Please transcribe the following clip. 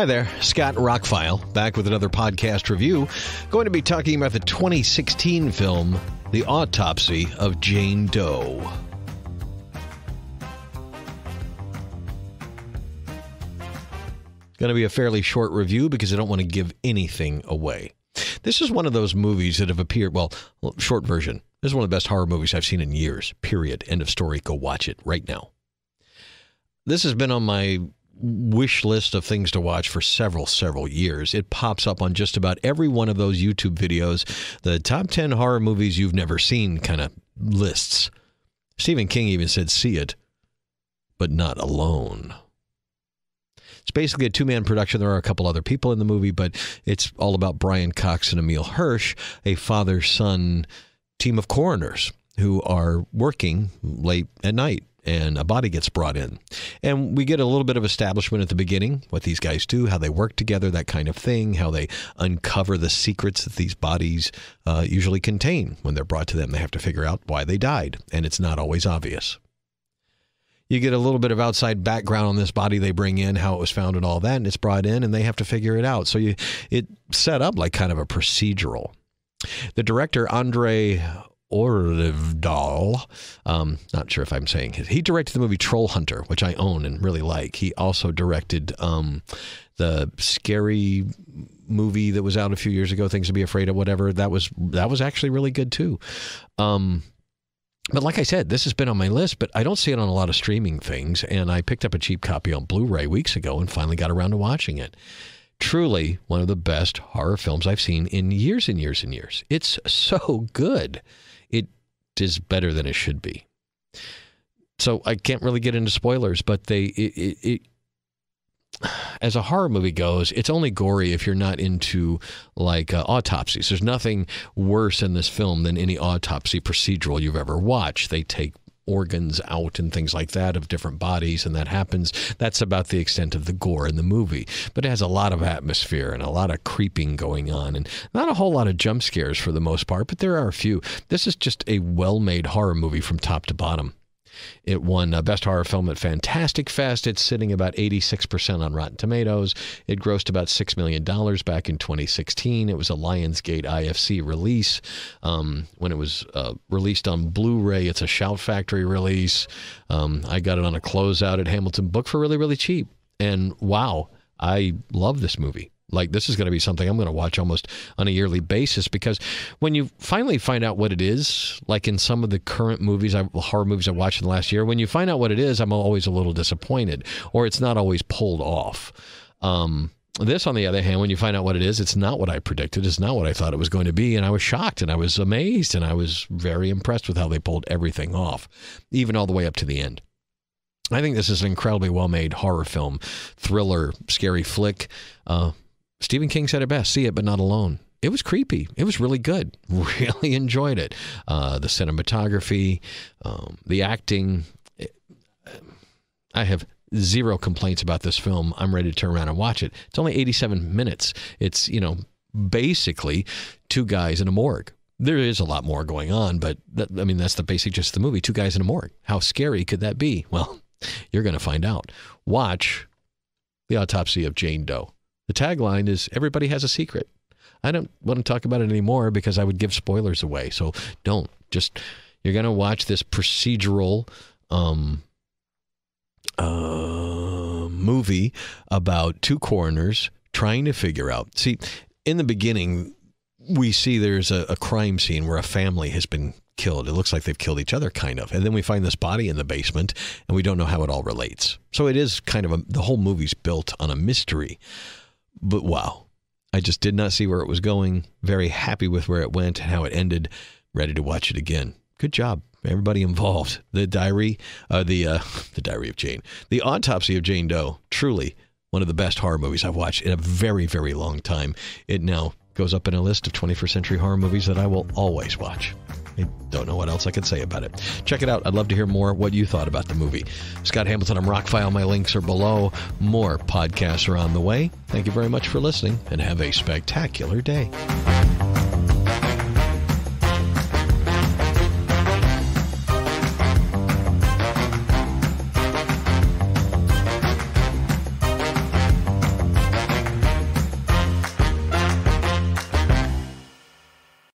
Hi there, Scott ROCKFILE, back with another podcast review. Going to be talking about the 2016 film, The Autopsy of Jane Doe. Going to be a fairly short review because I don't want to give anything away. This is one of those movies that have appeared, well, short version. This is one of the best horror movies I've seen in years, period. End of story. Go watch it right now. This has been on my wish list of things to watch for several years. It pops up on just about every one of those YouTube videos, the top 10 horror movies you've never seen kind of lists. Stephen King even said see it, but not alone. It's basically a two-man production. There are a couple other people in the movie, but it's all about Brian Cox and Emile Hirsch, a father-son team of coroners who are working late at night. And a body gets brought in. And we get a little bit of establishment at the beginning, what these guys do, how they work together, that kind of thing, how they uncover the secrets that these bodies usually contain. When they're brought to them, they have to figure out why they died, and it's not always obvious. You get a little bit of outside background on this body they bring in, how it was found and all that, and it's brought in, and they have to figure it out. So it set up like kind of a procedural. The director, Andre Orvdahl, not sure if I'm saying it. He directed the movie Troll Hunter, which I own and really like. He also directed the scary movie that was out a few years ago, Things to Be Afraid of, whatever. That was actually really good too. But like I said, this has been on my list, but I don't see it on a lot of streaming things. And I picked up a cheap copy on Blu-ray weeks ago and finally got around to watching it. Truly one of the best horror films I've seen in years and years and years. It's so good. It is better than it should be. So I can't really get into spoilers, but as a horror movie goes, it's only gory if you're not into like autopsies. There's nothing worse in this film than any autopsy procedural you've ever watched. They take organs out and things like that of different bodies, and that happens. That's about the extent of the gore in the movie. But it has a lot of atmosphere and a lot of creeping going on, and not a whole lot of jump scares for the most part, but there are a few. This is just a well-made horror movie from top to bottom. It won Best Horror Film at Fantastic Fest. It's sitting about 86% on Rotten Tomatoes. It grossed about $6 million back in 2016. It was a Lionsgate IFC release. When it was released on Blu-ray, it's a Shout Factory release. I got it on a closeout at Hamilton Book for really cheap. And wow, I love this movie. Like, this is going to be something I'm going to watch almost on a yearly basis, because when you finally find out what it is, like in some of the current movies, horror movies I watched in the last year, when you find out what it is, I'm always a little disappointed, or it's not always pulled off. This, on the other hand, when you find out what it is, it's not what I predicted. It's not what I thought it was going to be, and I was shocked, and I was amazed, and I was very impressed with how they pulled everything off, even all the way up to the end. I think this is an incredibly well-made horror film, thriller, scary flick. Stephen King said it best, see it, but not alone. It was creepy. It was really good. Really enjoyed it. The cinematography, the acting. I have zero complaints about this film. I'm ready to turn around and watch it. It's only 87 minutes. It's, basically two guys in a morgue. There is a lot more going on, but that's the basic gist of the movie. Two guys in a morgue. How scary could that be? Well, you're going to find out. Watch The Autopsy of Jane Doe. The tagline is, everybody has a secret. I don't want to talk about it anymore because I would give spoilers away. So don't. You're going to watch this procedural movie about two coroners trying to figure out. See, in the beginning, we see there's a crime scene where a family has been killed. It looks like they've killed each other, kind of. And then we find this body in the basement, and we don't know how it all relates. So it is kind of the whole movie's built on a mystery. But wow, I just did not see where it was going. Very happy with where it went and how it ended. Ready to watch it again. Good job, everybody involved. The Diary of Jane. The Autopsy of Jane Doe. Truly one of the best horror movies I've watched in a very long time. It now goes up in a list of 21st century horror movies that I will always watch. I don't know what else I could say about it. Check it out. I'd love to hear more what you thought about the movie. Scott Hamilton, I'm ROCKFILE. My links are below. More podcasts are on the way. Thank you very much for listening, and have a spectacular day.